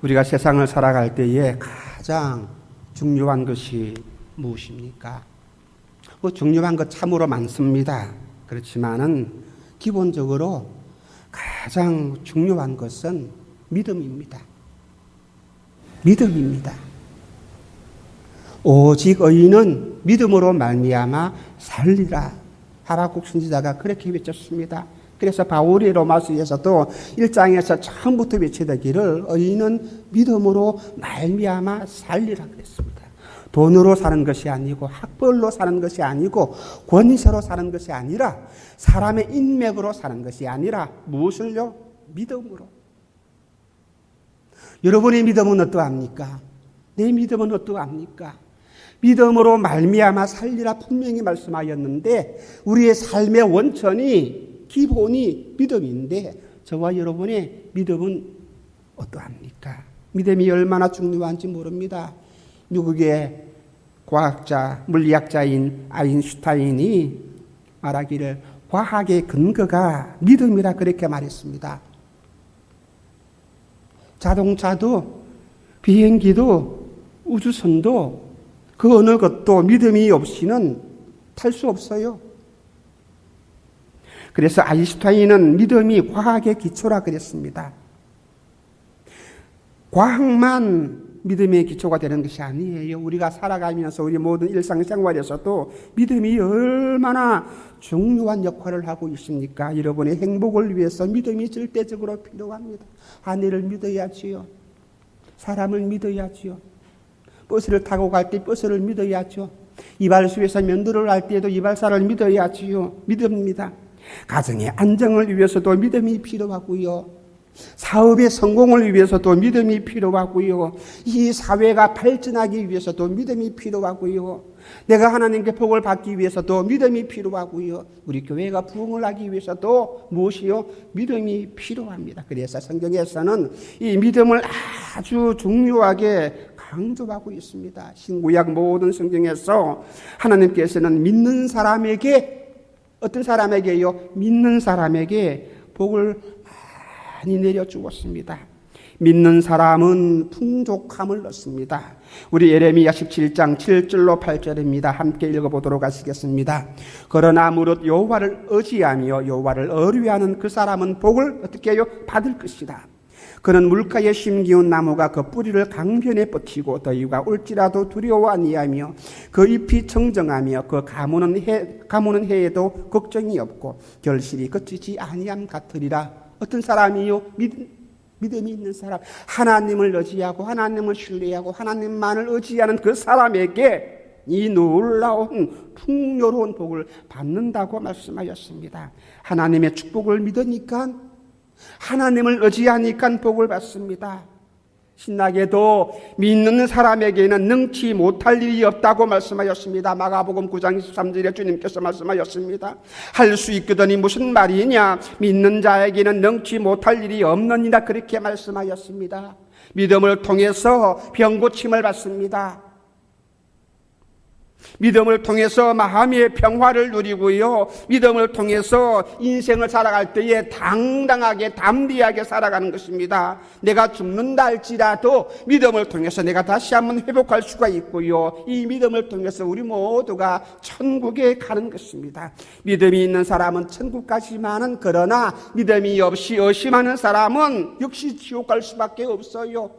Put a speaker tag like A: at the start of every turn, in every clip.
A: 우리가 세상을 살아갈 때에 가장 중요한 것이 무엇입니까? 중요한 것 참으로 많습니다. 그렇지만은 기본적으로 가장 중요한 것은 믿음입니다. 믿음입니다. 오직 의인은 믿음으로 말미암아 살리라. 하박국 선지자가 그렇게 외쳤습니다. 그래서 바울이 로마서에서도 1장에서 처음부터 외치기를 의인은 믿음으로 말미암아 살리라 그랬습니다. 돈으로 사는 것이 아니고 학벌로 사는 것이 아니고 권세로 사는 것이 아니라 사람의 인맥으로 사는 것이 아니라 무엇을요? 믿음으로. 여러분의 믿음은 어떠합니까? 내 믿음은 어떠합니까? 믿음으로 말미암아 살리라 분명히 말씀하였는데 우리의 삶의 원천이 기본이 믿음인데 저와 여러분의 믿음은 어떠합니까? 믿음이 얼마나 중요한지 모릅니다. 미국의 과학자, 물리학자인 아인슈타인이 말하기를 과학의 근거가 믿음이라 그렇게 말했습니다. 자동차도 비행기도 우주선도 그 어느 것도 믿음이 없이는 탈 수 없어요. 그래서 아인슈타인은 믿음이 과학의 기초라 그랬습니다. 과학만 믿음의 기초가 되는 것이 아니에요. 우리가 살아가면서 우리 모든 일상생활에서도 믿음이 얼마나 중요한 역할을 하고 있습니까? 여러분의 행복을 위해서 믿음이 절대적으로 필요합니다. 아내를 믿어야지요. 사람을 믿어야지요. 버스를 타고 갈 때 버스를 믿어야죠. 이발소에서 면도를 할 때에도 이발사를 믿어야지요. 믿음입니다. 가정의 안정을 위해서도 믿음이 필요하고요. 사업의 성공을 위해서도 믿음이 필요하고요. 이 사회가 발전하기 위해서도 믿음이 필요하고요. 내가 하나님께 복을 받기 위해서도 믿음이 필요하고요. 우리 교회가 부흥을 하기 위해서도 무엇이요? 믿음이 필요합니다. 그래서 성경에서는 이 믿음을 아주 중요하게 강조하고 있습니다. 신구약 모든 성경에서 하나님께서는 믿는 사람에게 어떤 사람에게요? 믿는 사람에게 복을 많이 내려주었습니다. 믿는 사람은 풍족함을 얻습니다. 우리 예레미야 17장 7절로 8절입니다. 함께 읽어보도록 하시겠습니다. 그러나 무릇 여호와를 의지하며 여호와를 의뢰하는 그 사람은 복을 어떻게 해요? 받을 것이다. 그는 물가에 심기운 나무가 그 뿌리를 강변에 뻗치고 더위가 올지라도 두려워 아니하며 그 잎이 청정하며 그 가무는 해에도 걱정이 없고 결실이 거치지 아니함 같으리라. 어떤 사람이요? 믿음이 있는 사람, 하나님을 의지하고 하나님을 신뢰하고 하나님만을 의지하는 그 사람에게 이 놀라운 풍요로운 복을 받는다고 말씀하였습니다. 하나님의 축복을 믿으니까 하나님을 의지하니까 복을 받습니다. 신나게도 믿는 사람에게는 능치 못할 일이 없다고 말씀하였습니다. 마가복음 9장 23절에 주님께서 말씀하였습니다. 할 수 있거든이 무슨 말이냐? 믿는 자에게는 능치 못할 일이 없느니라 그렇게 말씀하였습니다. 믿음을 통해서 병 고침을 받습니다. 믿음을 통해서 마음의 평화를 누리고요. 믿음을 통해서 인생을 살아갈 때에 당당하게 담대하게 살아가는 것입니다. 내가 죽는다 할지라도 믿음을 통해서 내가 다시 한번 회복할 수가 있고요. 이 믿음을 통해서 우리 모두가 천국에 가는 것입니다. 믿음이 있는 사람은 천국 가지만은 그러나 믿음이 없이 의심하는 사람은 역시 지옥 갈 수밖에 없어요.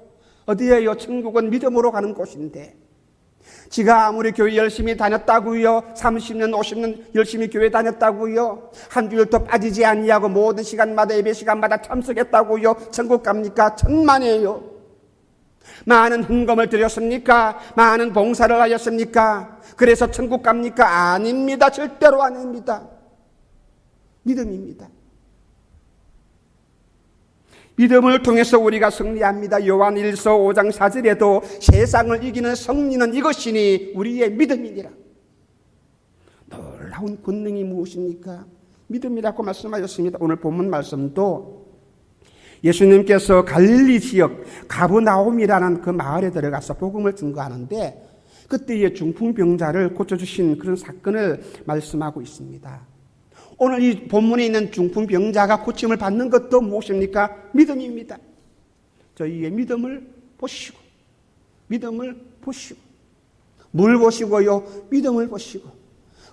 A: 어디에요? 천국은 믿음으로 가는 곳인데 지가 아무리 교회 열심히 다녔다고요, 30년 50년 열심히 교회 다녔다고요, 한 주일도 빠지지 아니하고 모든 시간마다 예배 시간마다 참석했다고요, 천국 갑니까? 천만에요. 많은 헌금을 드렸습니까? 많은 봉사를 하였습니까? 그래서 천국 갑니까? 아닙니다. 절대로 아닙니다. 믿음입니다. 믿음을 통해서 우리가 승리합니다. 요한 1서 5장 4절에도 세상을 이기는 승리는 이것이니 우리의 믿음이니라. 놀라운 권능이 무엇입니까? 믿음이라고 말씀하셨습니다. 오늘 본문 말씀도 예수님께서 갈릴리 지역 가브나움이라는 그 마을에 들어가서 복음을 증거하는데 그때의 중풍병자를 고쳐주신 그런 사건을 말씀하고 있습니다. 오늘 이 본문에 있는 중풍병자가 고침을 받는 것도 무엇입니까? 믿음입니다. 저희의 믿음을 보시고, 뭘 보시고요? 믿음을 보시고,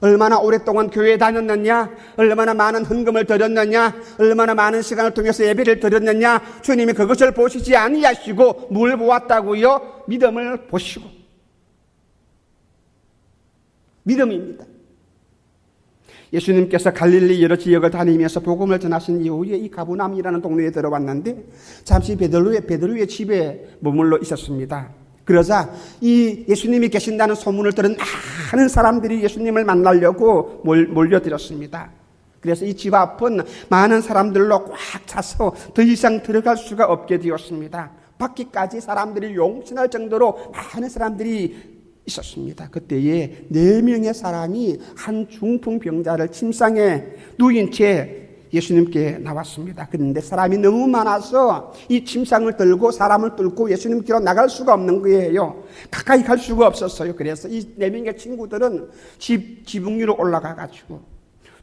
A: 얼마나 오랫동안 교회에 다녔느냐, 얼마나 많은 헌금을 드렸느냐, 얼마나 많은 시간을 통해서 예배를 드렸느냐, 주님이 그것을 보시지 아니하시고 뭘 보았다고요? 믿음을 보시고. 믿음입니다. 예수님께서 갈릴리 여러 지역을 다니면서 복음을 전하신 이후에 이 가브나움이라는 동네에 들어왔는데 잠시 베드로의 집에 머물러 있었습니다. 그러자 이 예수님이 계신다는 소문을 들은 많은 사람들이 예수님을 만나려고 몰려들었습니다. 그래서 이 집 앞은 많은 사람들로 꽉 차서 더 이상 들어갈 수가 없게 되었습니다. 밖에까지 사람들이 용신할 정도로 많은 사람들이 있었습니다. 그때에 4명의 사람이 한 중풍병자를 침상에 누인 채 예수님께 나왔습니다. 그런데 사람이 너무 많아서 이 침상을 들고 사람을 뚫고 예수님께로 나갈 수가 없는 거예요. 가까이 갈 수가 없었어요. 그래서 이 4명의 친구들은 지붕 위로 올라가가지고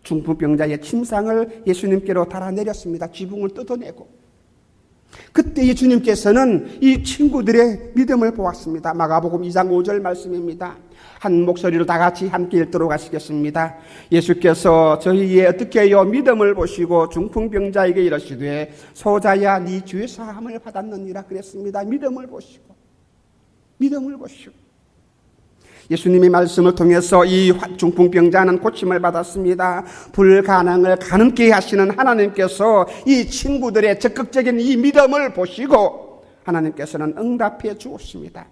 A: 중풍병자의 침상을 예수님께로 달아내렸습니다. 지붕을 뜯어내고. 그때 예수님께서는 이 친구들의 믿음을 보았습니다. 마가복음 2장 5절 말씀입니다. 한 목소리로 다 같이 함께 읽도록 하시겠습니다. 예수께서 저희의 어떻게 해요? 믿음을 보시고 중풍병자에게 이르시되 소자야 네 죄 사함을 받았느니라 그랬습니다. 믿음을 보시고. 예수님의 말씀을 통해서 이 중풍병자는 고침을 받았습니다. 불가능을 가능케 하시는 하나님께서 이 친구들의 적극적인 이 믿음을 보시고 하나님께서는 응답해 주었습니다.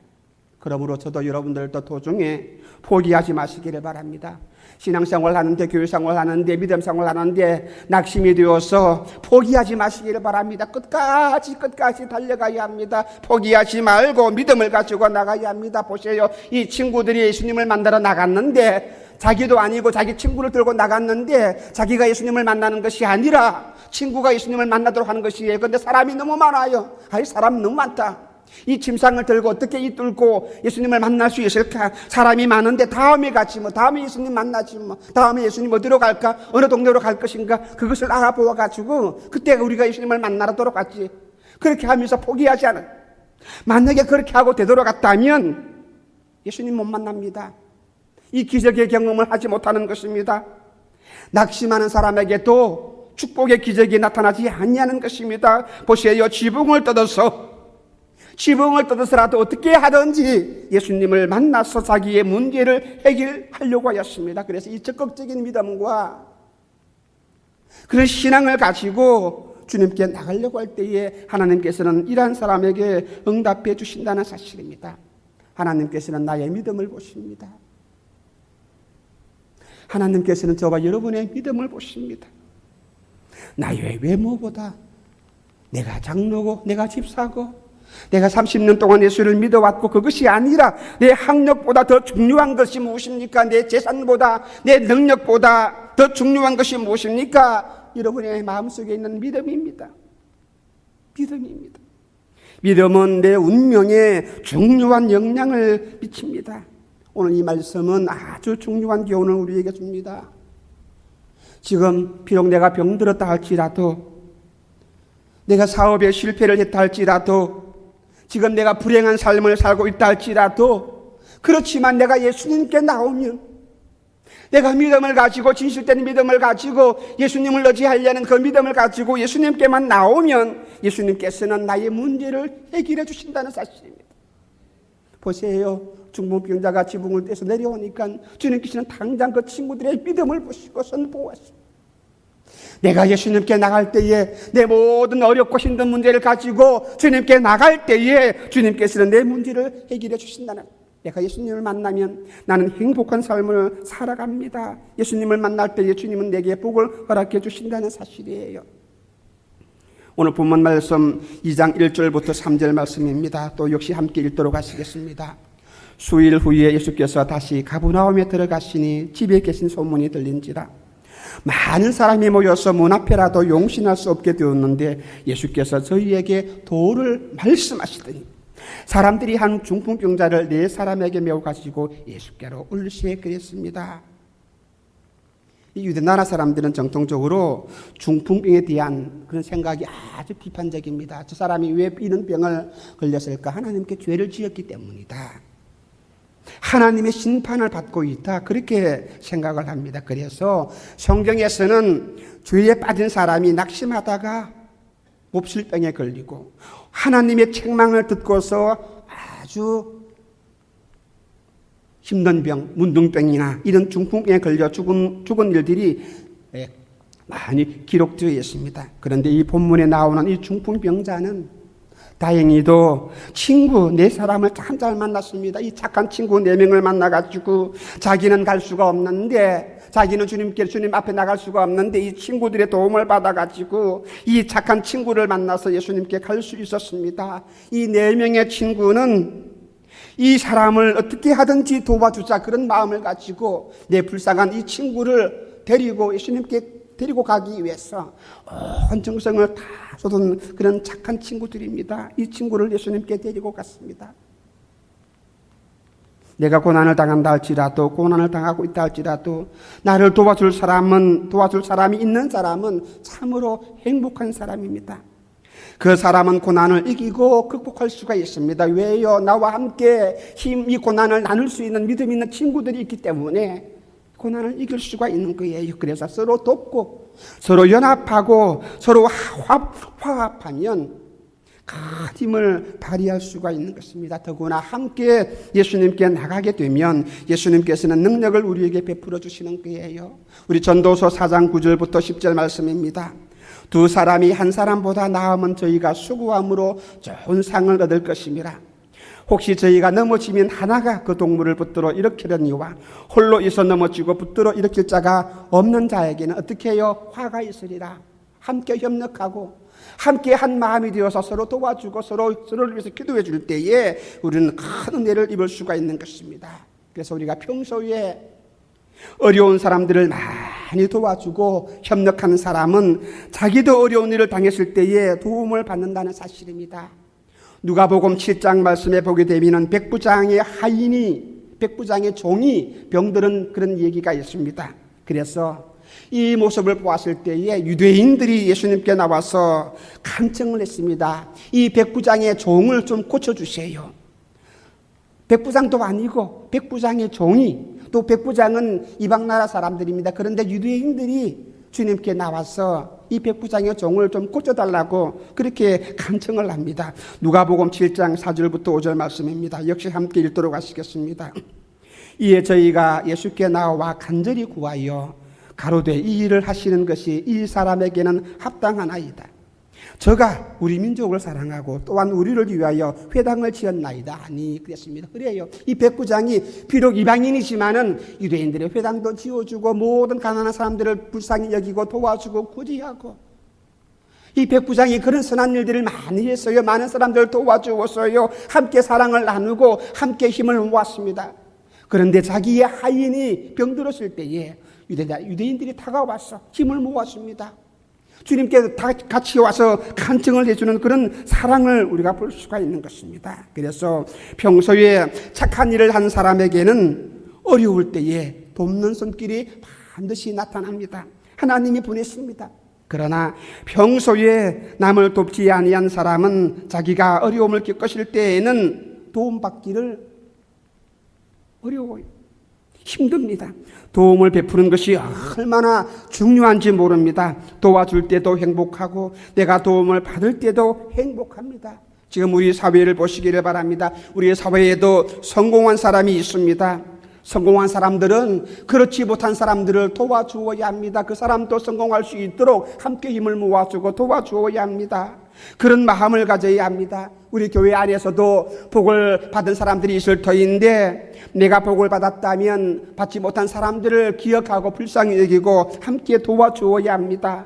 A: 그러므로 저도 여러분들도 도중에 포기하지 마시기를 바랍니다. 신앙생활 하는데, 교회생활 하는데, 믿음생활 하는데 낙심이 되어서 포기하지 마시기를 바랍니다. 끝까지 달려가야 합니다. 포기하지 말고 믿음을 가지고 나가야 합니다. 보세요. 이 친구들이 예수님을 만나러 나갔는데 자기도 아니고 자기 친구를 들고 나갔는데 자기가 예수님을 만나는 것이 아니라 친구가 예수님을 만나도록 하는 것이에요. 그런데 사람이 너무 많아요. 사람 너무 많다. 이 침상을 들고 어떻게 이 뚫고 예수님을 만날 수 있을까? 사람이 많은데 다음에 가지 다음에 예수님 만나지 다음에 예수님 어디로 갈까? 어느 동네로 갈 것인가? 그것을 알아보아 가지고 그때 우리가 예수님을 만나도록 갔지. 그렇게 하면서 포기하지 않아. 만약에 그렇게 하고 되돌아갔다면 예수님 못 만납니다. 이 기적의 경험을 하지 못하는 것입니다. 낙심하는 사람에게도 축복의 기적이 나타나지 아니하는 것입니다. 보세요. 지붕을 뜯어서라도 어떻게 하든지 예수님을 만나서 자기의 문제를 해결하려고 하였습니다. 그래서 이 적극적인 믿음과 그런 신앙을 가지고 주님께 나가려고 할 때에 하나님께서는 이러한 사람에게 응답해 주신다는 사실입니다. 하나님께서는 나의 믿음을 보십니다. 하나님께서는 저와 여러분의 믿음을 보십니다. 나의 외모보다 내가 장로고 내가 집사고 내가 30년 동안 예수를 믿어왔고 그것이 아니라 내 학력보다 더 중요한 것이 무엇입니까? 내 재산보다 내 능력보다 더 중요한 것이 무엇입니까? 여러분의 마음속에 있는 믿음입니다. 믿음은 내 운명에 중요한 영향을 미칩니다. 오늘 이 말씀은 아주 중요한 교훈을 우리에게 줍니다. 지금 비록 내가 병들었다 할지라도 내가 사업에 실패를 했다 할지라도 지금 내가 불행한 삶을 살고 있다 할지라도 그렇지만 내가 예수님께 나오면 내가 믿음을 가지고 진실된 믿음을 가지고 예수님을 의지하려는 그 믿음을 가지고 예수님께만 나오면 예수님께서는 나의 문제를 해결해 주신다는 사실입니다. 보세요. 중풍병자가 지붕을 떼서 내려오니까 주님께서는 당장 그 친구들의 믿음을 보시고 선보았습니다. 내가 예수님께 나갈 때에 내 모든 어렵고 힘든 문제를 가지고 주님께 나갈 때에 주님께서는 내 문제를 해결해 주신다는, 내가 예수님을 만나면 나는 행복한 삶을 살아갑니다. 예수님을 만날 때에 주님은 내게 복을 허락해 주신다는 사실이에요. 오늘 본문 말씀 2장 1절부터 3절 말씀입니다. 또 역시 함께 읽도록 하시겠습니다. 수일 후에 예수께서 다시 가버나움에 들어가시니 집에 계신 소문이 들린지라 많은 사람이 모여서 문 앞에라도 용신할 수 없게 되었는데 예수께서 저희에게 도를 말씀하시더니 사람들이 한 중풍병자를 4사람에게 메워 가지고 예수께로 올리시게 그랬습니다. 이 유대 나라 사람들은 정통적으로 중풍병에 대한 그런 생각이 아주 비판적입니다. 저 사람이 왜 이런 병을 걸렸을까? 하나님께 죄를 지었기 때문이다. 하나님의 심판을 받고 있다. 그렇게 생각을 합니다. 그래서 성경에서는 죄에 빠진 사람이 낙심하다가 몹쓸병에 걸리고 하나님의 책망을 듣고서 아주 힘든 병, 문둥병이나 이런 중풍병에 걸려 죽은 일들이 많이 기록되어 있습니다. 그런데 이 본문에 나오는 이 중풍병자는 다행히도 친구 네 사람을 참 잘 만났습니다. 이 착한 친구 네 명을 만나가지고 자기는 갈 수가 없는데, 자기는 주님 앞에 나갈 수가 없는데 이 친구들의 도움을 받아가지고 이 착한 친구를 만나서 예수님께 갈 수 있었습니다. 이 네 명의 친구는 이 사람을 어떻게 하든지 도와주자 그런 마음을 가지고 내 불쌍한 이 친구를 데리고 예수님께 데리고 가기 위해서 온 정성을 다 쏟은 그런 착한 친구들입니다. 이 친구를 예수님께 데리고 갔습니다. 내가 고난을 당한다 할지라도, 고난을 당하고 있다 할지라도 나를 도와줄 사람이 있는 사람은 참으로 행복한 사람입니다. 그 사람은 고난을 이기고 극복할 수가 있습니다. 왜요? 나와 함께 이 고난을 나눌 수 있는 믿음 있는 친구들이 있기 때문에 고난을 이길 수가 있는 거예요. 그래서 서로 돕고 서로 연합하고 서로 화합하면 큰 힘을 발휘할 수가 있는 것입니다. 더구나 함께 예수님께 나가게 되면 예수님께서는 능력을 우리에게 베풀어 주시는 거예요. 우리 전도서 4장 9절부터 10절 말씀입니다. 두 사람이 한 사람보다 나으면 저희가 수고함으로 좋은 상을 얻을 것임이라. 혹시 저희가 넘어지면 하나가 그 동물을 붙들어 일으키려니와 홀로 있어 넘어지고 붙들어 일으킬 자가 없는 자에게는 어떻게 해요? 화가 있으리라. 함께 협력하고 함께 한 마음이 되어서 서로 도와주고 서로를 위해서 기도해 줄 때에 우리는 큰 은혜를 입을 수가 있는 것입니다. 그래서 우리가 평소에 어려운 사람들을 많이 도와주고 협력하는 사람은 자기도 어려운 일을 당했을 때에 도움을 받는다는 사실입니다. 누가복음 7장 말씀에 보게 되면 백부장의 종이 병들은 그런 얘기가 있습니다. 그래서 이 모습을 보았을 때에 유대인들이 예수님께 나와서 간청을 했습니다. 이 백부장의 종을 좀 고쳐주세요. 백부장도 아니고 백부장의 종이, 또 백부장은 이방 나라 사람들입니다. 그런데 유대인들이 주님께 나와서 이 백부장의 종을 좀 고쳐달라고 그렇게 간청을 합니다. 누가복음 7장 4절부터 5절 말씀입니다. 역시 함께 읽도록 하시겠습니다. 이에 저희가 예수께 나와 간절히 구하여 가로되 이 일을 하시는 것이 이 사람에게는 합당하나이다. 저가 우리 민족을 사랑하고 또한 우리를 위하여 회당을 지었나이다 하니 그랬습니다. 그래요. 이 백부장이 비록 이방인이지만은 유대인들의 회당도 지어주고 모든 가난한 사람들을 불쌍히 여기고 도와주고 구제하고, 이 백부장이 그런 선한 일들을 많이 했어요. 많은 사람들을 도와주었어요. 함께 사랑을 나누고 함께 힘을 모았습니다. 그런데 자기의 하인이 병들었을 때에 유대인들이 다가와서 힘을 모았습니다. 주님께 다 같이 와서 간청을 해주는 그런 사랑을 우리가 볼 수가 있는 것입니다. 그래서 평소에 착한 일을 한 사람에게는 어려울 때에 돕는 손길이 반드시 나타납니다. 하나님이 보냈습니다. 그러나 평소에 남을 돕지 아니한 사람은 자기가 어려움을 겪으실 때에는 도움받기를 어려워요. 힘듭니다. 도움을 베푸는 것이 얼마나 중요한지 모릅니다. 도와줄 때도 행복하고 내가 도움을 받을 때도 행복합니다. 지금 우리 사회를 보시기를 바랍니다. 우리 사회에도 성공한 사람이 있습니다. 성공한 사람들은 그렇지 못한 사람들을 도와주어야 합니다. 그 사람도 성공할 수 있도록 함께 힘을 모아주고 도와주어야 합니다. 그런 마음을 가져야 합니다. 우리 교회 안에서도 복을 받은 사람들이 있을 터인데 내가 복을 받았다면 받지 못한 사람들을 기억하고 불쌍히 여기고 함께 도와주어야 합니다.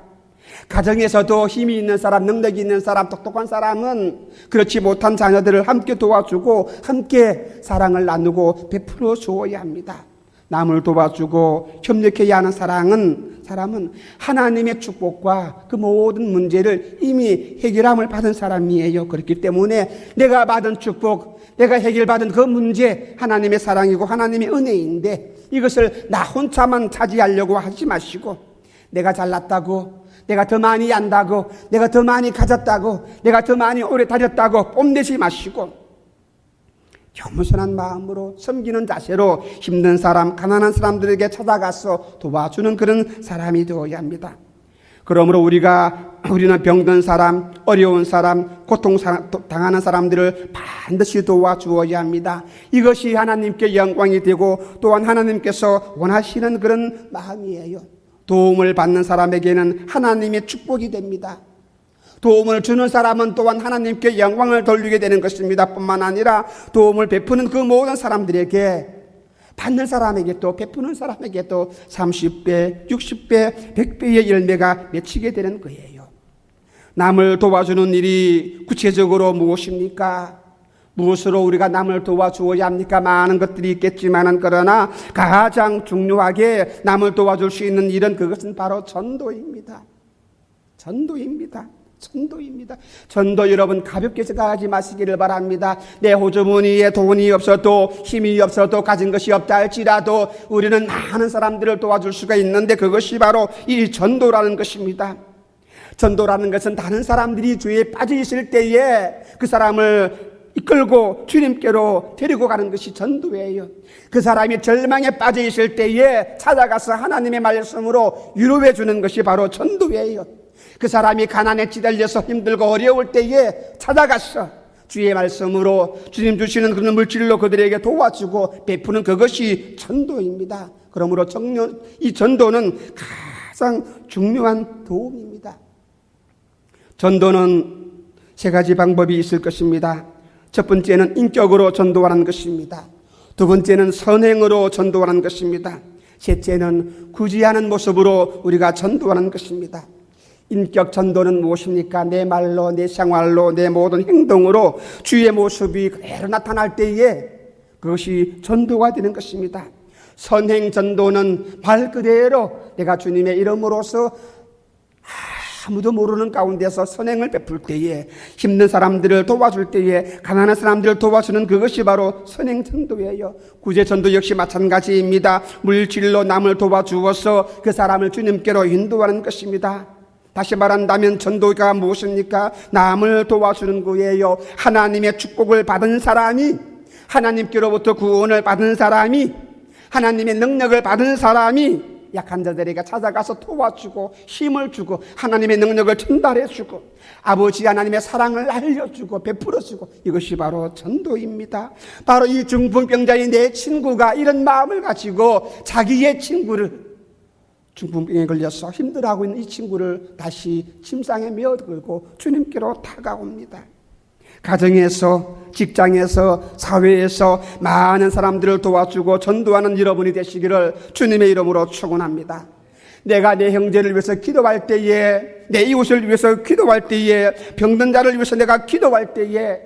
A: 가정에서도 힘이 있는 사람, 능력이 있는 사람, 똑똑한 사람은 그렇지 못한 자녀들을 함께 도와주고 함께 사랑을 나누고 베풀어 주어야 합니다. 남을 도와주고 협력해야 하는 사람은 하나님의 축복과 그 모든 문제를 이미 해결함을 받은 사람이에요. 그렇기 때문에 내가 받은 축복, 내가 해결받은 그 문제, 하나님의 사랑이고 하나님의 은혜인데 이것을 나 혼자만 차지하려고 하지 마시고, 내가 잘났다고, 내가 더 많이 안다고, 내가 더 많이 가졌다고, 내가 더 많이 오래 다녔다고 뽐내지 마시고, 겸손한 마음으로 섬기는 자세로 힘든 사람, 가난한 사람들에게 찾아가서 도와주는 그런 사람이 되어야 합니다. 그러므로 우리는 병든 사람, 어려운 사람, 고통당하는 사람들을 반드시 도와주어야 합니다. 이것이 하나님께 영광이 되고 또한 하나님께서 원하시는 그런 마음이에요. 도움을 받는 사람에게는 하나님의 축복이 됩니다. 도움을 주는 사람은 또한 하나님께 영광을 돌리게 되는 것입니다. 뿐만 아니라 도움을 베푸는 그 모든 사람들에게, 받는 사람에게도 베푸는 사람에게도 30배, 60배, 100배의 열매가 맺히게 되는 거예요. 남을 도와주는 일이 구체적으로 무엇입니까? 무엇으로 우리가 남을 도와주어야 합니까? 많은 것들이 있겠지만 그러나 가장 중요하게 남을 도와줄 수 있는 일은 그것은 바로 전도입니다. 전도입니다. 전도 여러분 가볍게 생각하지 마시기를 바랍니다. 내 호주머니에 돈이 없어도 힘이 없어도 가진 것이 없다 할지라도 우리는 많은 사람들을 도와줄 수가 있는데 그것이 바로 이 전도라는 것입니다. 전도라는 것은 다른 사람들이 죄에 빠져 있을 때에 그 사람을 이끌고 주님께로 데리고 가는 것이 전도예요. 그 사람이 절망에 빠져 있을 때에 찾아가서 하나님의 말씀으로 위로해 주는 것이 바로 전도예요. 그 사람이 가난에 찌들려서 힘들고 어려울 때에 찾아가서 주의 말씀으로 주님 주시는 그런 물질로 그들에게 도와주고 베푸는 그것이 전도입니다. 그러므로 이 전도는 가장 중요한 도움입니다. 전도는 세 가지 방법이 있을 것입니다. 첫 번째는 인격으로 전도하는 것입니다. 두 번째는 선행으로 전도하는 것입니다. 셋째는 구제하는 모습으로 우리가 전도하는 것입니다. 인격 전도는 무엇입니까? 내 말로, 내 생활로, 내 모든 행동으로 주의 모습이 그대로 나타날 때에 그것이 전도가 되는 것입니다. 선행 전도는 말 그대로 내가 주님의 이름으로서 아무도 모르는 가운데서 선행을 베풀 때에, 힘든 사람들을 도와줄 때에, 가난한 사람들을 도와주는 그것이 바로 선행 전도예요. 구제 전도 역시 마찬가지입니다. 물질로 남을 도와주어서 그 사람을 주님께로 인도하는 것입니다. 다시 말한다면 전도가 무엇입니까? 남을 도와주는 거예요. 하나님의 축복을 받은 사람이, 하나님께로부터 구원을 받은 사람이, 하나님의 능력을 받은 사람이 약한 자들에게 찾아가서 도와주고 힘을 주고 하나님의 능력을 전달해주고 아버지 하나님의 사랑을 알려주고 베풀어주고, 이것이 바로 전도입니다. 바로 이 중풍병자인 내 친구가 이런 마음을 가지고 자기의 친구를, 중풍병에 걸려서 힘들어하고 있는 이 친구를 다시 침상에 메어들고 주님께로 다가옵니다. 가정에서, 직장에서, 사회에서 많은 사람들을 도와주고 전도하는 여러분이 되시기를 주님의 이름으로 축원합니다. 내가 내 형제를 위해서 기도할 때에, 내 이웃을 위해서 기도할 때에, 병든 자를 위해서 내가 기도할 때에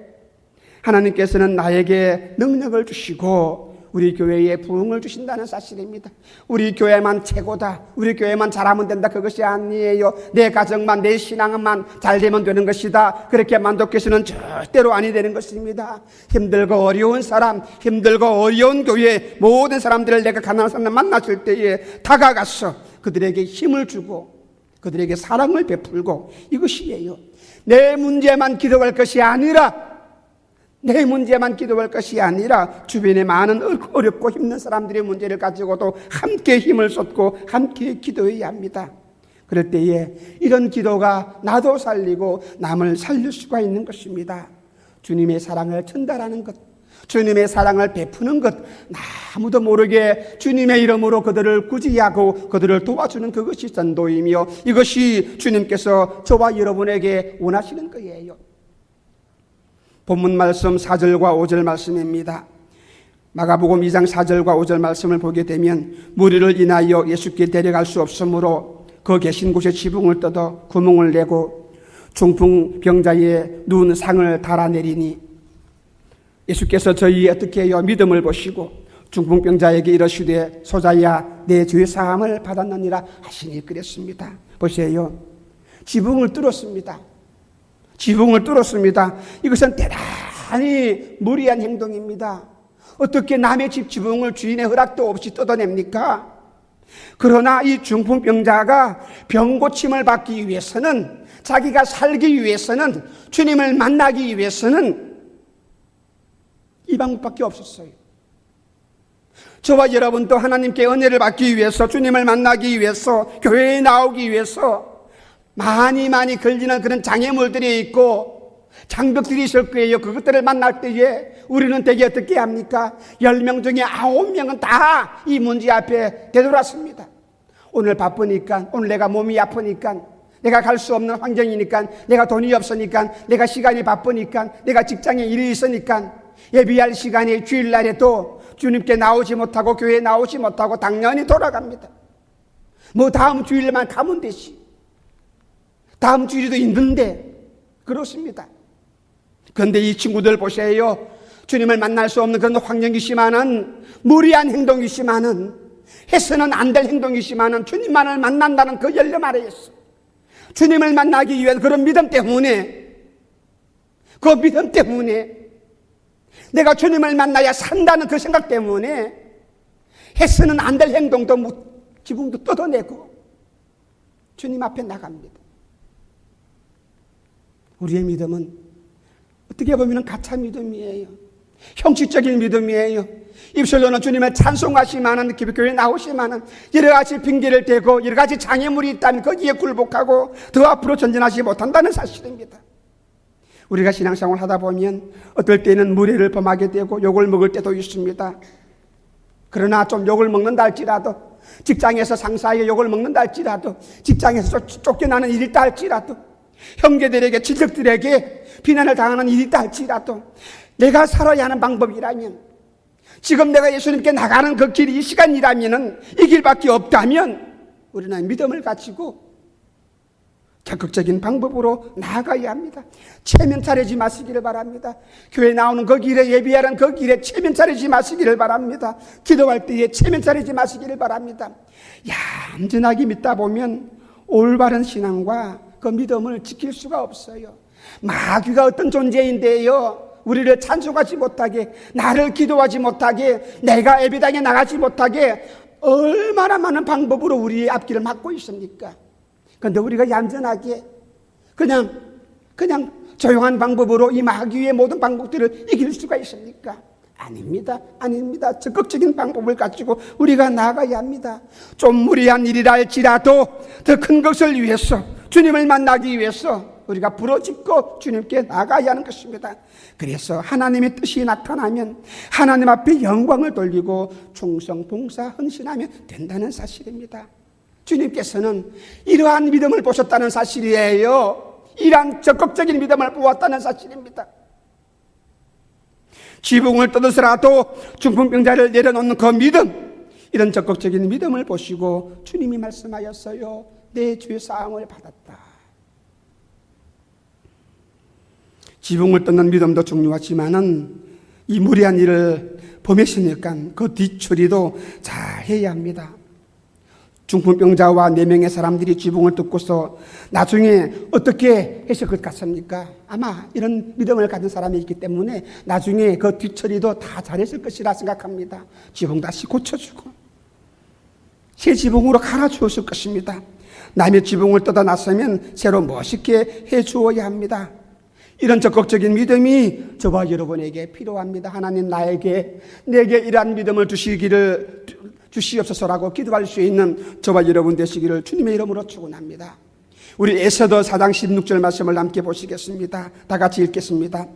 A: 하나님께서는 나에게 능력을 주시고 우리 교회에 부흥을 주신다는 사실입니다. 우리 교회만 최고다, 우리 교회만 잘하면 된다, 그것이 아니에요. 내 가정만, 내 신앙만 잘 되면 되는 것이다, 그렇게 만족해서는 절대로 아니 되는 것입니다. 힘들고 어려운 사람, 힘들고 어려운 교회 모든 사람들을 내가 가난한 사람을 만났을 때에 다가가서 그들에게 힘을 주고 그들에게 사랑을 베풀고, 이것이에요. 내 문제만 기도할 것이 아니라, 내 문제만 기도할 것이 아니라 주변에 많은 어렵고 힘든 사람들의 문제를 가지고도 함께 힘을 쏟고 함께 기도해야 합니다. 그럴 때에 이런 기도가 나도 살리고 남을 살릴 수가 있는 것입니다. 주님의 사랑을 전달하는 것, 주님의 사랑을 베푸는 것, 아무도 모르게 주님의 이름으로 그들을 구제하고 그들을 도와주는 그것이 전도이며, 이것이 주님께서 저와 여러분에게 원하시는 거예요. 본문 말씀 4절과 5절 말씀입니다. 마가복음 2장 4절과 5절 말씀을 보게 되면, 무리를 인하여 예수께 데려갈 수 없으므로 그 계신 곳에 지붕을 뜯어 구멍을 내고 중풍병자의 눈 상을 달아내리니, 예수께서 저희 어떻게 해요? 믿음을 보시고 중풍병자에게 이르시되 소자야 내 죄 사함을 받았느니라 하시니 그랬습니다. 보세요. 지붕을 뚫었습니다. 지붕을 뚫었습니다. 이것은 대단히 무리한 행동입니다. 어떻게 남의 집 지붕을 주인의 허락도 없이 뜯어냅니까? 그러나 이 중풍병자가 병 고침을 받기 위해서는, 자기가 살기 위해서는, 주님을 만나기 위해서는 이 방법밖에 없었어요. 저와 여러분도 하나님께 은혜를 받기 위해서, 주님을 만나기 위해서, 교회에 나오기 위해서 많이 걸리는 그런 장애물들이 있고 장벽들이 있을 거예요. 그것들을 만날 때에 우리는 대개 어떻게 합니까? 10명 중에 9명은 다 이 문제 앞에 되돌았습니다. 오늘 바쁘니까, 오늘 내가 몸이 아프니까, 내가 갈 수 없는 환경이니까, 내가 돈이 없으니까, 내가 시간이 바쁘니까, 내가 직장에 일이 있으니까, 예비할 시간에 주일날에도 주님께 나오지 못하고 교회에 나오지 못하고 당연히 돌아갑니다. 뭐 다음 주일만 가면 되지. 다음 주일도 있는데 그렇습니다. 그런데 이 친구들 보세요. 주님을 만날 수 없는 그런 환경이지만은, 무리한 행동이지만은, 해서는 안 될 행동이지만은 주님만을 만난다는 그 열려 아래였어. 주님을 만나기 위한 그런 믿음 때문에, 그 믿음 때문에, 내가 주님을 만나야 산다는 그 생각 때문에 해서는 안 될 행동도 지붕도 뜯어내고 주님 앞에 나갑니다. 우리의 믿음은 어떻게 보면 가짜 믿음이에요. 형식적인 믿음이에요. 입술로는 주님을 찬송하시만은, 교회에 나오시만은 여러 가지 핑계를 대고 여러 가지 장애물이 있다면 거기에 굴복하고 더 앞으로 전진하지 못한다는 사실입니다. 우리가 신앙생활을 하다 보면 어떨 때는 무례를 범하게 되고 욕을 먹을 때도 있습니다. 그러나 좀 욕을 먹는다 할지라도, 직장에서 상사에게 욕을 먹는다 할지라도, 직장에서 쫓겨나는 일이 있다 할지라도, 형제들에게, 친척들에게 비난을 당하는 일이 있다 할지라도, 내가 살아야 하는 방법이라면, 지금 내가 예수님께 나가는 그 길이 이 시간이라면, 이 길밖에 없다면 우리는 믿음을 가지고 적극적인 방법으로 나아가야 합니다. 체면 차리지 마시기를 바랍니다. 교회 나오는 그 길에, 예비하는 그 길에 체면 차리지 마시기를 바랍니다. 기도할 때에 체면 차리지 마시기를 바랍니다. 얌전하게 믿다 보면 올바른 신앙과 그 믿음을 지킬 수가 없어요. 마귀가 어떤 존재인데요, 우리를 찬송하지 못하게, 나를 기도하지 못하게, 내가 예배당에 나가지 못하게 얼마나 많은 방법으로 우리의 앞길을 막고 있습니까? 그런데 우리가 얌전하게 그냥 조용한 방법으로 이 마귀의 모든 방법들을 이길 수가 있습니까? 아닙니다. 적극적인 방법을 가지고 우리가 나아가야 합니다. 좀 무리한 일이라 할지라도 더 큰 것을 위해서, 주님을 만나기 위해서 우리가 부르짖고 주님께 나아가야 하는 것입니다. 그래서 하나님의 뜻이 나타나면 하나님 앞에 영광을 돌리고 충성, 봉사, 헌신하면 된다는 사실입니다. 주님께서는 이러한 믿음을 보셨다는 사실이에요. 이러한 적극적인 믿음을 보았다는 사실입니다. 지붕을 뜯어서라도 중풍병자를 내려놓는 그 믿음, 이런 적극적인 믿음을 보시고 주님이 말씀하였어요. 내 죄 사함을 받았다. 지붕을 뜯는 믿음도 중요하지만은 이 무리한 일을 범했으니까 그 뒷처리도 잘 해야 합니다. 중풍병자와 4명의 사람들이 지붕을 뜯고서 나중에 어떻게 했을 것 같습니까? 아마 이런 믿음을 가진 사람이 있기 때문에 나중에 그 뒷처리도 다 잘했을 것이라 생각합니다. 지붕 다시 고쳐주고 새 지붕으로 갈아주었을 것입니다. 남의 지붕을 뜯어놨으면 새로 멋있게 해주어야 합니다. 이런 적극적인 믿음이 저와 여러분에게 필요합니다. 하나님 내게 이러한 믿음을 주시옵소서라고 기도할 수 있는 저와 여러분 되시기를 주님의 이름으로 축원합니다. 우리 에스더 4장 16절 말씀을 함께 보시겠습니다. 다 같이 읽겠습니다.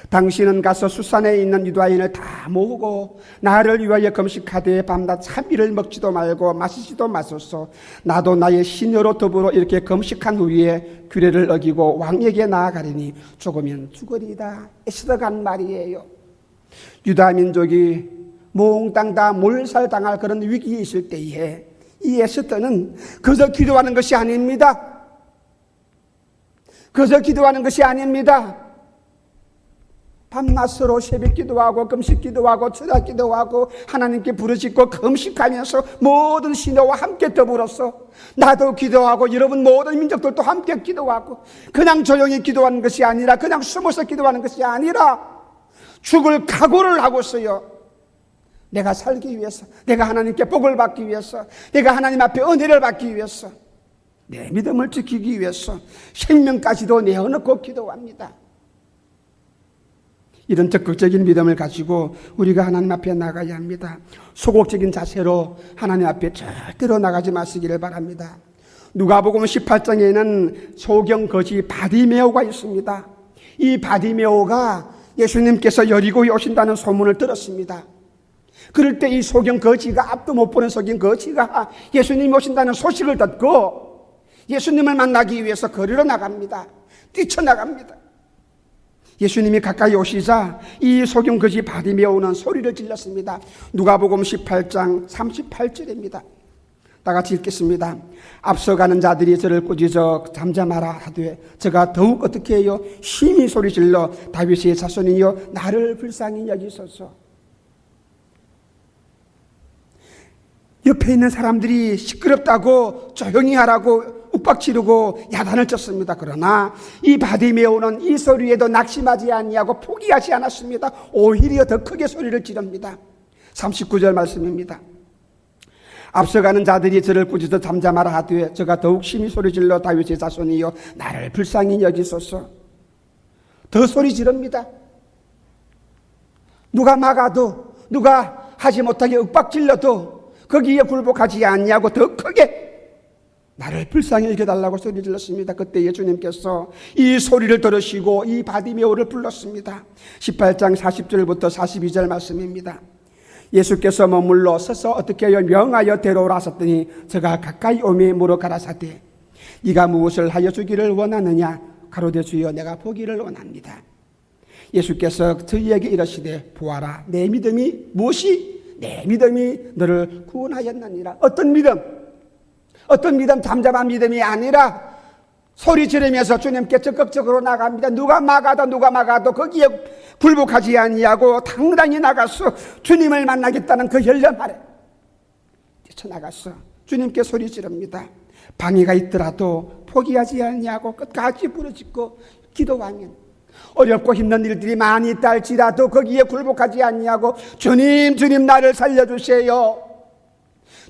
A: 당신은 가서 수산에 있는 유다인을 다 모으고 나를 위하여 금식하되 밤낮 3일을 먹지도 말고 마시지도 마소서. 나도 나의 시녀로 더불어 이렇게 금식한 후에 규례를 어기고 왕에게 나아가리니 죽으면 죽으리이다. 에스더가 한 말이에요. 유다 민족이 몽땅 다 몰살당할 그런 위기에 있을 때에 이 에스더는 그저 기도하는 것이 아닙니다. 밤낮으로 새벽 기도하고 금식 기도하고 철학 기도하고 하나님께 부르짖고 금식하면서 모든 신호와 함께 더불어서 나도 기도하고 여러분 모든 민족들도 함께 기도하고 그냥 조용히 기도하는 것이 아니라 그냥 숨어서 기도하는 것이 아니라 죽을 각오를 하고서요, 내가 살기 위해서, 내가 하나님께 복을 받기 위해서, 내가 하나님 앞에 은혜를 받기 위해서, 내 믿음을 지키기 위해서 생명까지도 내어놓고 기도합니다. 이런 적극적인 믿음을 가지고 우리가 하나님 앞에 나가야 합니다. 소극적인 자세로 하나님 앞에 절대로 나가지 마시기를 바랍니다. 누가복음 18장에는 소경 거지 바디메오가 있습니다. 이 바디메오가 예수님께서 여리고에 오신다는 소문을 들었습니다. 그럴 때 이 소경 거지가, 앞도 못 보는 소경 거지가 예수님이 오신다는 소식을 듣고 예수님을 만나기 위해서 거리로 나갑니다. 뛰쳐나갑니다. 예수님이 가까이 오시자 이 소경 거지 바디메오는 소리를 질렀습니다. 누가복음 18장 38절입니다. 다 같이 읽겠습니다. 앞서가는 자들이 저를 꾸짖어 잠잠하라 하되 저가 더욱 어떻게 해요? 심히 소리질러 다윗의 자손이여 나를 불쌍히 여기소서. 옆에 있는 사람들이 시끄럽다고 조용히 하라고 윽박지르고 야단을 쳤습니다. 그러나 이 바디메오는 이 소리에도 낙심하지 아니하고 포기하지 않았습니다. 오히려 더 크게 소리를 지릅니다. 39절 말씀입니다. 앞서가는 자들이 저를 꾸짖어 잠잠하라 하되 저가 더욱 심히 소리질러 다윗의 자손이여 나를 불쌍히 여기소서. 더 소리 지릅니다. 누가 막아도, 누가 하지 못하게 윽박질러도 거기에 굴복하지 않냐고 더 크게 나를 불쌍히 여겨달라고 소리 질렀습니다. 그때 예수님께서 이 소리를 들으시고 이 바디메오를 불렀습니다. 18장 40절부터 42절 말씀입니다. 예수께서 머물러 서서 어떻게 하여 명하여 데려오라 하셨더니 저가 가까이 오매 물어 가라사대 네가 무엇을 하여 주기를 원하느냐? 가로되 주여 내가 보기를 원합니다. 예수께서 저희에게 이르시되 보아라 내 믿음이 무엇이? 내 믿음이 너를 구원하였느니라. 어떤 믿음? 어떤 믿음? 잠잠한 믿음이 아니라 소리 지르면서 주님께 적극적으로 나갑니다. 누가 막아도 거기에 굴복하지 아니하고 당당히 나가서 주님을 만나겠다는 그 열정 아래 뛰쳐나가서 주님께 소리 지릅니다. 방해가 있더라도 포기하지 아니하고 끝까지 부르짖고 기도하면 어렵고 힘든 일들이 많이 있다 할지라도 거기에 굴복하지 아니하고 주님 나를 살려주세요.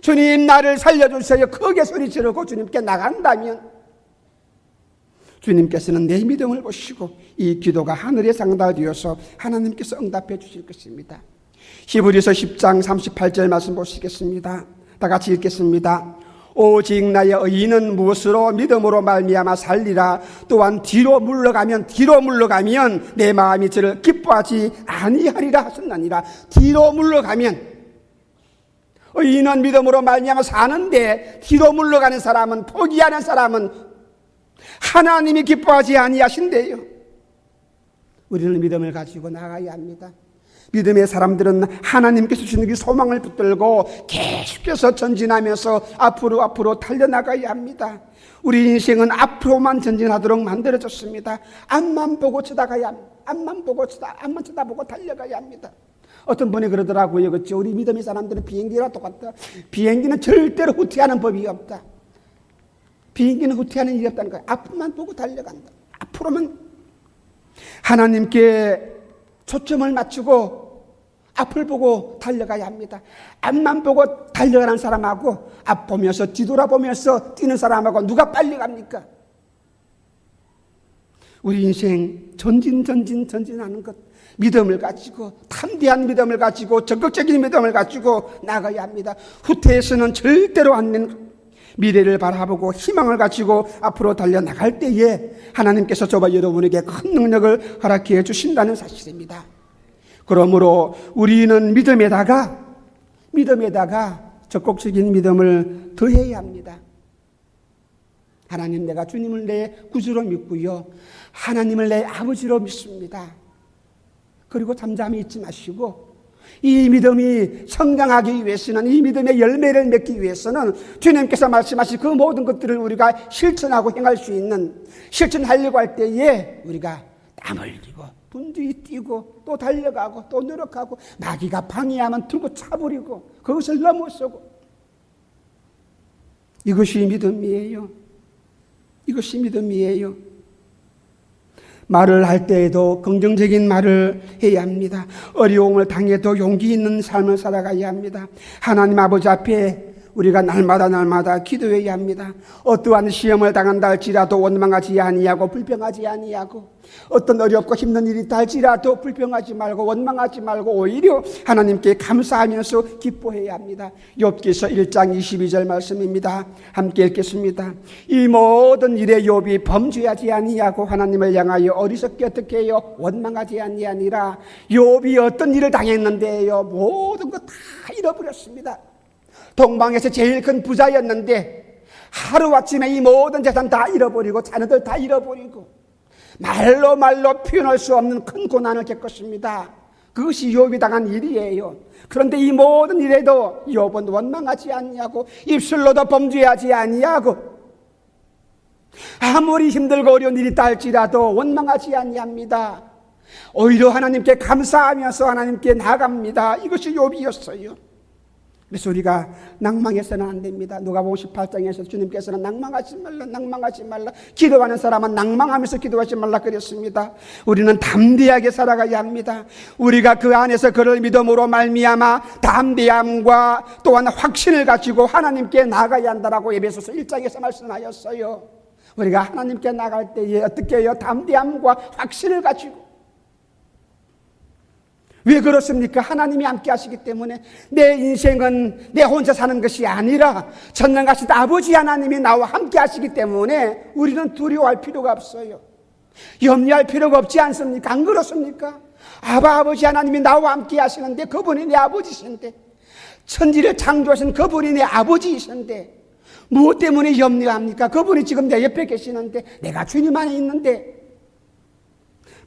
A: 주님 나를 살려주세요. 크게 소리 지르고 주님께 나간다면 주님께서는 내 믿음을 보시고 이 기도가 하늘에 상달되어서 하나님께서 응답해 주실 것입니다. 히브리서 10장 38절 말씀 보시겠습니다. 다 같이 읽겠습니다. 오직 나의 의인은 무엇으로? 믿음으로 말미암아 살리라. 또한 뒤로 물러가면 내 마음이 저를 기뻐하지 아니하리라 하셨나니라. 뒤로 물러가면 의인은 믿음으로 말미암아 사는데 뒤로 물러가는 사람은, 포기하는 사람은 하나님이 기뻐하지 아니하신대요. 우리는 믿음을 가지고 나가야 합니다. 믿음의 사람들은 하나님께서 주시는 그 소망을 붙들고 계속해서 전진하면서 앞으로 달려나가야 합니다. 우리 인생은 앞으로만 전진하도록 만들어졌습니다. 앞만 쳐다보고 달려가야 합니다. 어떤 분이 그러더라고요. 그렇죠? 우리 믿음의 사람들은 비행기랑 똑같다. 비행기는 절대로 후퇴하는 법이 없다. 비행기는 후퇴하는 일이 없다는 거예요. 앞만 보고 달려간다. 앞으로만 하나님께 초점을 맞추고 앞을 보고 달려가야 합니다. 앞만 보고 달려가는 사람하고 앞 보면서 뒤돌아보면서 뛰는 사람하고 누가 빨리 갑니까? 우리 인생 전진하는 것, 믿음을 가지고, 담대한 믿음을 가지고, 적극적인 믿음을 가지고 나가야 합니다. 후퇴해서는 절대로 안 되는 미래를 바라보고 희망을 가지고 앞으로 달려나갈 때에 하나님께서 저와 여러분에게 큰 능력을 허락해 주신다는 사실입니다. 그러므로 우리는 믿음에다가 적극적인 믿음을 더해야 합니다. 하나님, 내가 주님을 내 구주로 믿고요, 하나님을 내 아버지로 믿습니다. 그리고 잠잠히 있지 마시고 이 믿음이 성장하기 위해서는, 이 믿음의 열매를 맺기 위해서는 주님께서 말씀하신 그 모든 것들을 우리가 실천하고 행할 수 있는, 실천하려고 할 때에 우리가 땀 흘리고 분주히 뛰고 또 달려가고 또 노력하고 마귀가 방해하면 들고 차버리고 그것을 넘어서고. 이것이 믿음이에요. 이것이 믿음이에요. 말을 할 때에도 긍정적인 말을 해야 합니다. 어려움을 당해도 용기 있는 삶을 살아가야 합니다. 하나님 아버지 앞에 우리가 날마다 기도해야 합니다. 어떠한 시험을 당한다 할지라도 원망하지 아니하고 불평하지 아니하고, 어떤 어렵고 힘든 일이 있다 할지라도 불평하지 말고 원망하지 말고 오히려 하나님께 감사하면서 기뻐해야 합니다. 욥기서 1장 22절 말씀입니다. 함께 읽겠습니다. 이 모든 일에 욥이 범죄하지 아니하고 하나님을 향하여 어리석게 어떻게 해요? 원망하지 아니하니라. 욥이 어떤 일을 당했는데요, 모든 것 다 잃어버렸습니다. 동방에서 제일 큰 부자였는데 하루아침에 이 모든 재산 다 잃어버리고 자녀들 다 잃어버리고 말로 표현할 수 없는 큰 고난을 겪었습니다. 그것이 욥이 당한 일이에요. 그런데 이 모든 일에도 욥은 원망하지 아니하고 입술로도 범죄하지 아니하고 아무리 힘들고 어려운 일이 있다 할지라도 원망하지 아니합니다. 오히려 하나님께 감사하면서 하나님께 나아갑니다. 이것이 욥이었어요. 그래서 우리가 낭망해서는 안 됩니다. 누가복음 18장에서 주님께서는 낭망하지 말라. 기도하는 사람은 낭망하면서 기도하지 말라 그랬습니다. 우리는 담대하게 살아가야 합니다. 우리가 그 안에서 그를 믿음으로 말미암아 담대함과 또한 확신을 가지고 하나님께 나아가야 한다라고 에베소서 1장에서 말씀하였어요. 우리가 하나님께 나갈 때에 어떻게 해요? 담대함과 확신을 가지고. 왜 그렇습니까? 하나님이 함께 하시기 때문에. 내 인생은 내 혼자 사는 것이 아니라 전능하신 아버지 하나님이 나와 함께 하시기 때문에 우리는 두려워할 필요가 없어요. 염려할 필요가 없지 않습니까? 안 그렇습니까? 아버지 하나님이 나와 함께 하시는데 그분이 내 아버지신데, 천지를 창조하신 그분이 내 아버지이신데 무엇 때문에 염려합니까? 그분이 지금 내 옆에 계시는데, 내가 주님 안에 있는데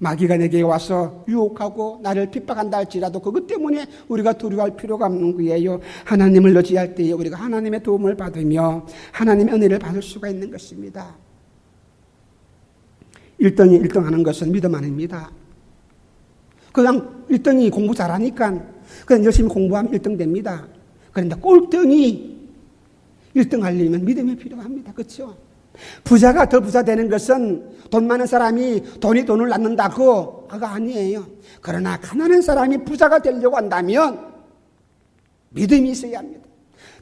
A: 마귀가 내게 와서 유혹하고 나를 핍박한다 할지라도 그것 때문에 우리가 두려워할 필요가 없는 거예요. 하나님을 의지할 때에 우리가 하나님의 도움을 받으며 하나님의 은혜를 받을 수가 있는 것입니다. 1등이 1등하는 것은 믿음 아닙니다. 그냥 1등이 공부 잘하니까 그냥 열심히 공부하면 1등 됩니다. 그런데 꼴등이 1등 하려면 믿음이 필요합니다. 그렇죠? 부자가 더 부자 되는 것은 돈 많은 사람이 돈을 낳는다고 그거 아니에요. 그러나 가난한 사람이 부자가 되려고 한다면 믿음이 있어야 합니다.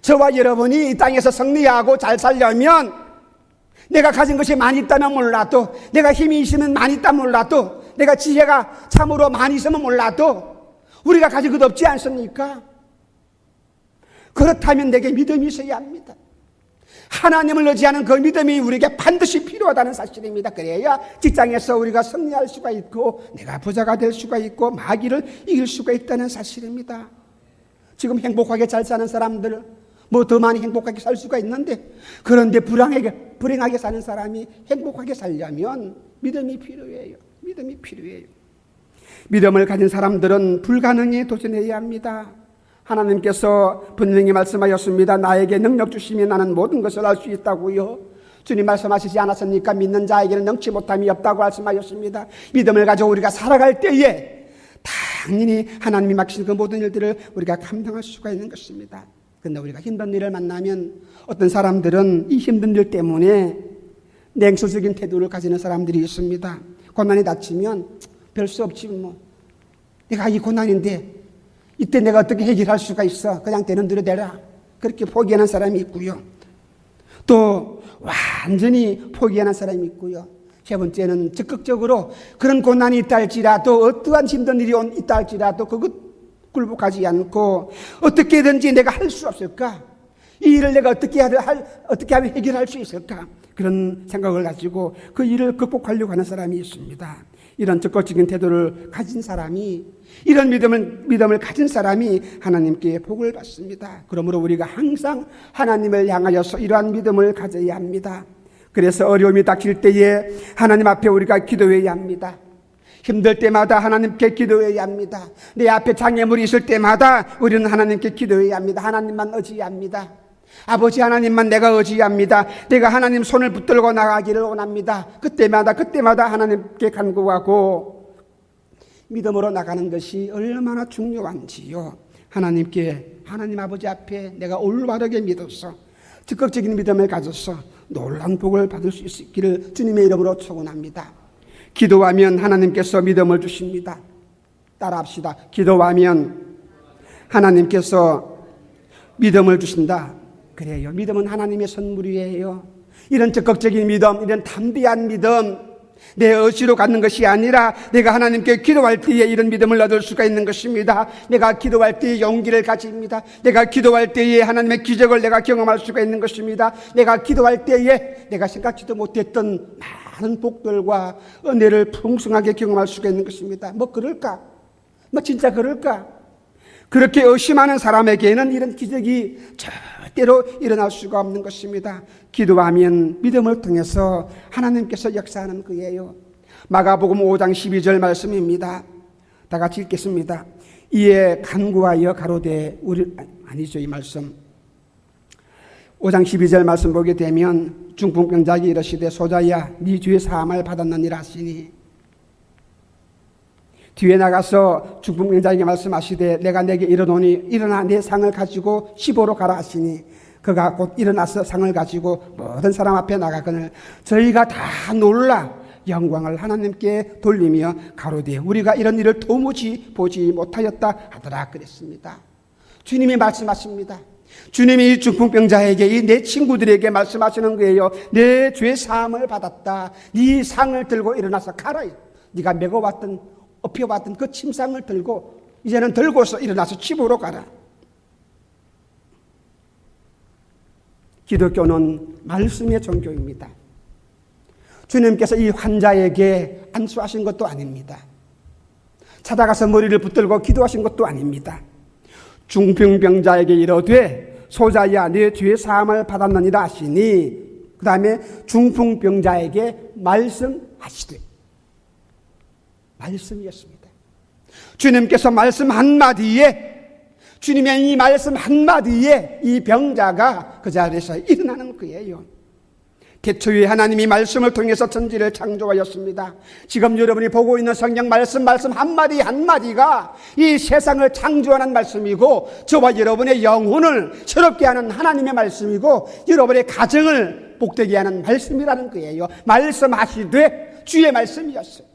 A: 저와 여러분이 이 땅에서 승리하고 잘 살려면 내가 가진 것이 많이 있다면 몰라도, 내가 힘이 있으면 많이 있다면 몰라도, 내가 지혜가 참으로 많이 있으면 몰라도 우리가 가진 것 없지 않습니까? 그렇다면 내게 믿음이 있어야 합니다. 하나님을 의지하는 그 믿음이 우리에게 반드시 필요하다는 사실입니다. 그래야 직장에서 우리가 승리할 수가 있고 내가 부자가 될 수가 있고 마귀를 이길 수가 있다는 사실입니다. 지금 행복하게 잘 사는 사람들 뭐 더 많이 행복하게 살 수가 있는데, 그런데 불행하게 사는 사람이 행복하게 살려면 믿음이 필요해요. 믿음이 필요해요. 믿음을 가진 사람들은 불가능에 도전해야 합니다. 하나님께서 분명히 말씀하셨습니다. 나에게 능력 주시면 나는 모든 것을 할 수 있다고요. 주님 말씀하시지 않았습니까? 믿는 자에게는 능치 못함이 없다고 말씀하셨습니다. 믿음을 가지고 우리가 살아갈 때에 당연히 하나님이 맡기신 그 모든 일들을 우리가 감당할 수가 있는 것입니다. 그런데 우리가 힘든 일을 만나면 어떤 사람들은 이 힘든 일 때문에 냉소적인 태도를 가지는 사람들이 있습니다. 고난이 닥치면 별 수 없지 뭐. 내가 이 고난인데 이때 내가 어떻게 해결할 수가 있어? 그냥 되는 대로 되라. 그렇게 포기하는 사람이 있고요. 또 완전히 포기하는 사람이 있고요. 세 번째는 적극적으로 그런 고난이 있다 할지라도, 어떠한 힘든 일이 있다 할지라도 그것 굴복하지 않고 어떻게든지 내가 할 수 없을까? 이 일을 내가 어떻게 하면 해결할 수 있을까? 그런 생각을 가지고 그 일을 극복하려고 하는 사람이 있습니다. 이런 적극적인 태도를 가진 사람이, 이런 믿음을 가진 사람이 하나님께 복을 받습니다. 그러므로 우리가 항상 하나님을 향하여서 이러한 믿음을 가져야 합니다. 그래서 어려움이 닥칠 때에 하나님 앞에 우리가 기도해야 합니다. 힘들 때마다 하나님께 기도해야 합니다. 내 앞에 장애물이 있을 때마다 우리는 하나님께 기도해야 합니다. 하나님만 의지합니다. 아버지 하나님만 내가 의지합니다. 내가 하나님 손을 붙들고 나가기를 원합니다. 그때마다 하나님께 간구하고 믿음으로 나가는 것이 얼마나 중요한지요. 하나님 아버지 앞에 내가 올바르게 믿어서 적극적인 믿음을 가져서 놀라운 복을 받을 수 있기를 주님의 이름으로 축원합니다. 기도하면 하나님께서 믿음을 주십니다. 따라합시다. 기도하면 하나님께서 믿음을 주신다. 그래요. 믿음은 하나님의 선물이에요. 이런 적극적인 믿음, 이런 담대한 믿음, 내 의지로 갖는 것이 아니라 내가 하나님께 기도할 때에 이런 믿음을 얻을 수가 있는 것입니다. 내가 기도할 때에 용기를 가집니다. 내가 기도할 때에 하나님의 기적을 내가 경험할 수가 있는 것입니다. 내가 기도할 때에 내가 생각지도 못했던 많은 복들과 은혜를 풍성하게 경험할 수가 있는 것입니다. 그럴까? 진짜 그럴까? 그렇게 의심하는 사람에게는 이런 기적이 절대로 일어날 수가 없는 것입니다. 기도하면 믿음을 통해서 하나님께서 역사하는 거예요. 마가복음 5장 12절 말씀입니다. 다 같이 읽겠습니다. 이에 간구하여 가로되 이 말씀 5장 12절 말씀 보게 되면 중풍병자에게 이르시되 소자야 네 죄 사함을 받았느니라 하시니, 뒤에 나가서 중풍병자에게 말씀하시되 내가 내게 이르노니 일어나 내 상을 가지고 시보로 가라 하시니 그가 곧 일어나서 상을 가지고 모든 사람 앞에 나가거늘 저희가 다 놀라 영광을 하나님께 돌리며 가로되 우리가 이런 일을 도무지 보지 못하였다 하더라 그랬습니다. 주님이 말씀하십니다. 주님이 이 중풍병자에게 이 내 친구들에게 말씀하시는 거예요. 내 죄 사함을 받았다. 네 상을 들고 일어나서 가라. 네가 메고왔던 업혀왔던 그 침상을 들고 이제는 들고서 일어나서 집으로 가라. 기독교는 말씀의 종교입니다. 주님께서 이 환자에게 안수하신 것도 아닙니다. 찾아가서 머리를 붙들고 기도하신 것도 아닙니다. 중풍병자에게 이르되 소자야 네 죄 사함을 받았느니라 하시니 그 다음에 중풍병자에게 말씀하시되, 말씀이었습니다. 주님께서 말씀 한마디에, 주님의 이 말씀 한마디에 이 병자가 그 자리에서 일어나는 거예요. 태초에 하나님이 말씀을 통해서 천지를 창조하였습니다. 지금 여러분이 보고 있는 성경 말씀 한마디 한마디가 이 세상을 창조하는 말씀이고 저와 여러분의 영혼을 새롭게 하는 하나님의 말씀이고 여러분의 가정을 복되게 하는 말씀이라는 거예요. 말씀하시되 주의 말씀이었어요.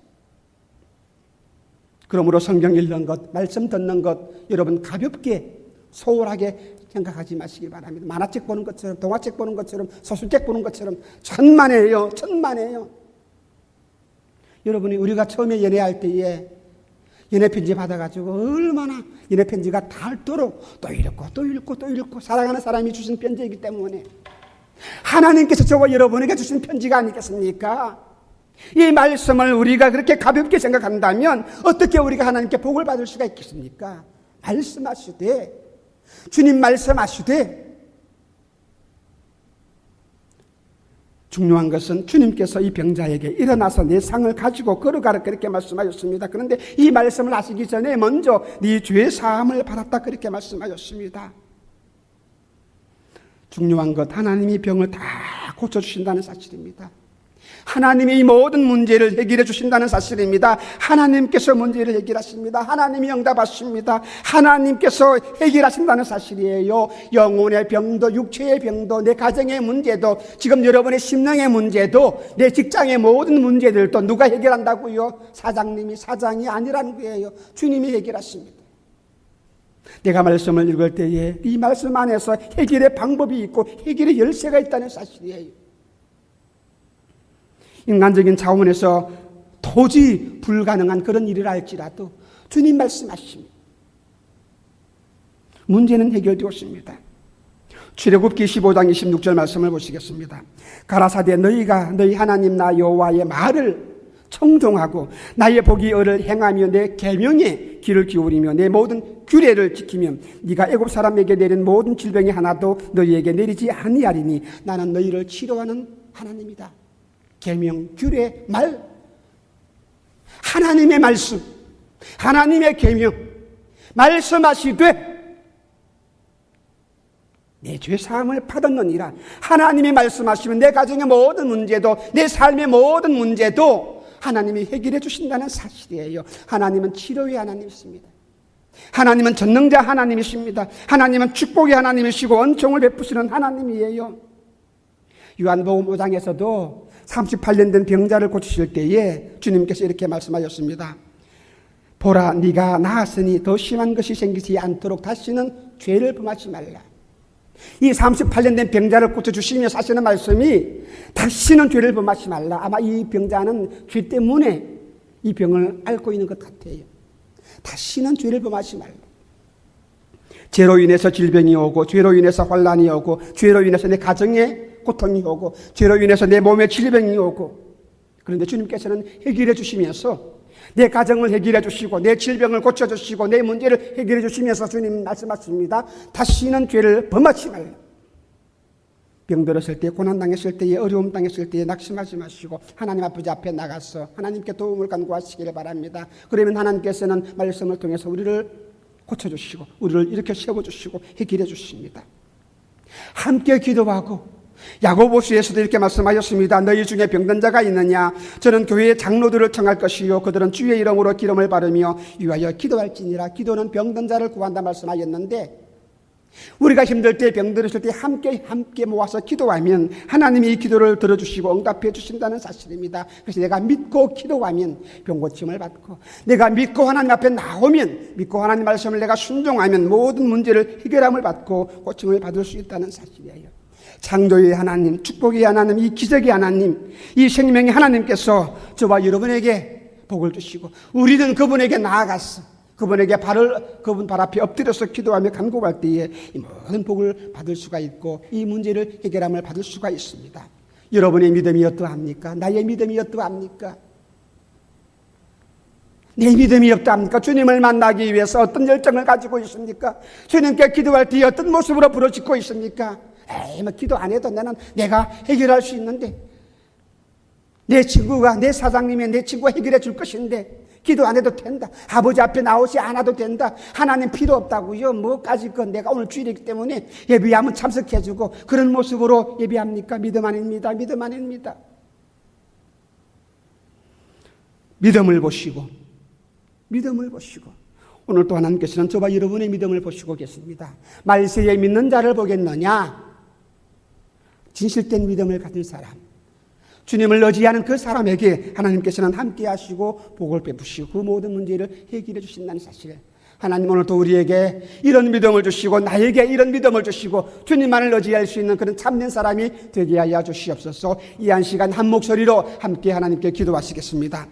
A: 그러므로 성경 읽는 것, 말씀 듣는 것 여러분 가볍게 소홀하게 생각하지 마시기 바랍니다. 만화책 보는 것처럼, 동화책 보는 것처럼, 소설책 보는 것처럼 천만에요. 여러분이 우리가 처음에 연애할 때에 연애편지 받아가지고 얼마나 연애편지가 닳도록 또 읽고 사랑하는 사람이 주신 편지이기 때문에 하나님께서 저와 여러분에게 주신 편지가 아니겠습니까? 이 말씀을 우리가 그렇게 가볍게 생각한다면 어떻게 우리가 하나님께 복을 받을 수가 있겠습니까? 말씀하시되, 주님 말씀하시되, 중요한 것은 주님께서 이 병자에게 일어나서 내 상을 가지고 걸어가라 그렇게 말씀하셨습니다. 그런데 이 말씀을 하시기 전에 먼저 네 죄 사함을 받았다 그렇게 말씀하셨습니다. 중요한 것, 하나님이 병을 다 고쳐주신다는 사실입니다. 하나님이 이 모든 문제를 해결해 주신다는 사실입니다. 하나님께서 문제를 해결하십니다. 하나님이 응답하십니다. 하나님께서 해결하신다는 사실이에요. 영혼의 병도, 육체의 병도, 내 가정의 문제도, 지금 여러분의 심령의 문제도, 내 직장의 모든 문제들도 누가 해결한다고요? 사장이 아니라는 거예요. 주님이 해결하십니다. 내가 말씀을 읽을 때에 이 말씀 안에서 해결의 방법이 있고 해결의 열쇠가 있다는 사실이에요. 인간적인 차원에서 도저히 불가능한 그런 일을 할지라도 주님 말씀하십니다. 문제는 해결되었습니다. 출애굽기 15장 26절 말씀을 보시겠습니다. 가라사대 너희가 너희 하나님 나 여호와의 말을 청종하고 나의 복이 을을 행하며 내 계명에 귀를 기울이며 내 모든 규례를 지키면 네가 애굽 사람에게 내린 모든 질병이 하나도 너희에게 내리지 아니하리니 나는 너희를 치료하는 하나님이다. 계명, 규례, 말, 하나님의 말씀, 하나님의 계명, 말씀하시되 내 죄 사함을 받았느니라. 하나님이 말씀하시면 내 가정의 모든 문제도, 내 삶의 모든 문제도 하나님이 해결해 주신다는 사실이에요. 하나님은 치료의 하나님이십니다. 하나님은 전능자 하나님이십니다. 하나님은 축복의 하나님이시고 은총을 베푸시는 하나님이에요. 요한복음 5장에서도 38년 된 병자를 고치실 때에 주님께서 이렇게 말씀하셨습니다. 보라, 네가 나았으니 더 심한 것이 생기지 않도록 다시는 죄를 범하지 말라. 이 38년 된 병자를 고쳐주시면서 하시는 말씀이 다시는 죄를 범하지 말라. 아마 이 병자는 죄 때문에 이 병을 앓고 있는 것 같아요. 다시는 죄를 범하지 말라. 죄로 인해서 질병이 오고, 죄로 인해서 환난이 오고, 죄로 인해서 내 가정에 고통이 오고, 죄로 인해서 내 몸에 질병이 오고, 그런데 주님께서는 해결해 주시면서 내 가정을 해결해 주시고, 내 질병을 고쳐주시고, 내 문제를 해결해 주시면서 주님 말씀하십니다. 다시는 죄를 범하지 말라. 병들었을 때, 고난당했을 때에, 어려움 당했을 때에 낙심하지 마시고 하나님 아버지 앞에 나가서 하나님께 도움을 간구하시기를 바랍니다. 그러면 하나님께서는 말씀을 통해서 우리를 고쳐주시고 우리를 이렇게 세워주시고 해결해 주십니다. 함께 기도하고, 야고보서에서도 이렇게 말씀하셨습니다. 너희 중에 병든 자가 있느냐? 저는 교회의 장로들을 청할 것이요 그들은 주의 이름으로 기름을 바르며 위하여 기도할지니라. 기도는 병든 자를 구한다 말씀하셨는데, 우리가 힘들 때, 병들었을 때 함께 모아서 기도하면 하나님이 이 기도를 들어주시고 응답해 주신다는 사실입니다. 그래서 내가 믿고 기도하면 병고침을 받고, 내가 믿고 하나님 앞에 나오면, 믿고 하나님 말씀을 내가 순종하면 모든 문제를 해결함을 받고 고침을 받을 수 있다는 사실이에요. 창조의 하나님, 축복의 하나님, 이 기적의 하나님, 이 생명의 하나님께서 저와 여러분에게 복을 주시고, 우리는 그분에게 나아갔어. 그분 발 앞에 엎드려서 기도하며 간구할 때에 이 모든 복을 받을 수가 있고, 이 문제를 해결함을 받을 수가 있습니다. 여러분의 믿음이 어떠합니까? 나의 믿음이 어떠합니까? 내 믿음이 어떠합니까? 주님을 만나기 위해서 어떤 열정을 가지고 있습니까? 주님께 기도할 때 어떤 모습으로 부르짖고 있습니까? 뭐 기도 안 해도 내가 해결할 수 있는데, 내 친구가, 내 사장님이 내 친구가 해결해 줄 것인데 기도 안 해도 된다. 아버지 앞에 나오지 않아도 된다. 하나님 필요 없다고요. 뭐까지 건 내가 오늘 주일이기 때문에 예배하면 참석해주고, 그런 모습으로 예배합니까? 믿음 아닙니다. 믿음 아닙니다. 믿음을 보시고 오늘 또 하나님께서는 저와 여러분의 믿음을 보시고 계십니다. 말세에 믿는 자를 보겠느냐? 진실된 믿음을 가진 사람, 주님을 의지하는 그 사람에게 하나님께서는 함께 하시고 복을 베푸시고 그 모든 문제를 해결해 주신다는 사실, 하나님 오늘도 우리에게 이런 믿음을 주시고 나에게 이런 믿음을 주시고 주님만을 의지할 수 있는 그런 참된 사람이 되게 하여 주시옵소서. 이 한 시간 한 목소리로 함께 하나님께 기도하시겠습니다.